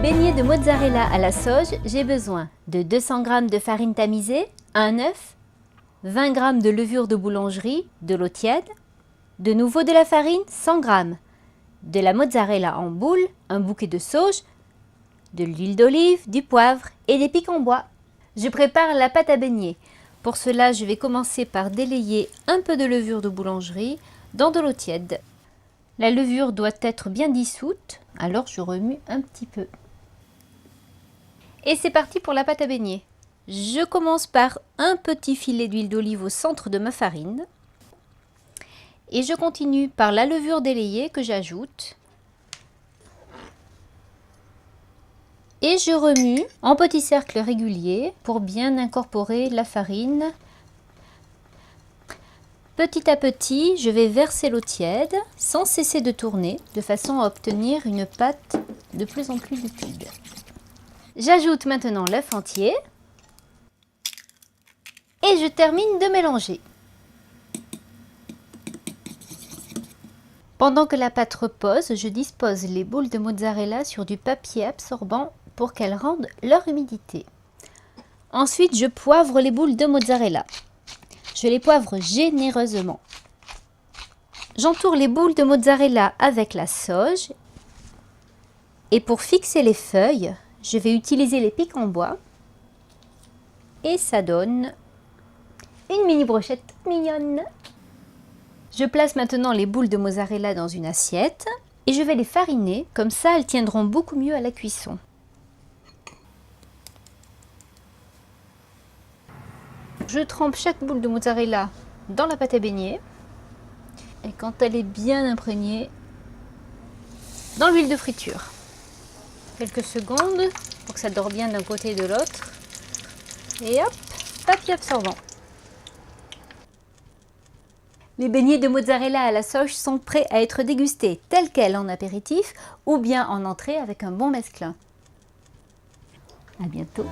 beignets de mozzarella à la sauge, j'ai besoin de 200 g de farine tamisée, un œuf, 20 g de levure de boulangerie, de l'eau tiède, de nouveau de la farine 100 g, de la mozzarella en boule, un bouquet de sauge, de l'huile d'olive, du poivre et des pics en bois. Je prépare la pâte à beignets. Pour cela, je vais commencer par délayer un peu de levure de boulangerie dans de l'eau tiède. La levure doit être bien dissoute, alors je remue un petit peu. Et c'est parti pour la pâte à beignets. Je commence par un petit filet d'huile d'olive au centre de ma farine. Et je continue par la levure délayée que j'ajoute. Et je remue en petits cercles réguliers pour bien incorporer la farine. Petit à petit, je vais verser l'eau tiède sans cesser de tourner de façon à obtenir une pâte de plus en plus liquide. J'ajoute maintenant l'œuf entier et je termine de mélanger. Pendant que la pâte repose, je dispose les boules de mozzarella sur du papier absorbant pour qu'elles rendent leur humidité. Ensuite, je poivre les boules de mozzarella. Je les poivre généreusement. J'entoure les boules de mozzarella avec la sauge. Et pour fixer les feuilles, je vais utiliser les pics en bois. Et ça donne une mini brochette mignonne. Je place maintenant les boules de mozzarella dans une assiette et je vais les fariner, comme ça elles tiendront beaucoup mieux à la cuisson. Je trempe chaque boule de mozzarella dans la pâte à beignets et quand elle est bien imprégnée, dans l'huile de friture. Quelques secondes pour que ça dore bien d'un côté et de l'autre. Et hop, papier absorbant. Les beignets de mozzarella à la sauge sont prêts à être dégustés tels quels en apéritif ou bien en entrée avec un bon mesclun. À bientôt.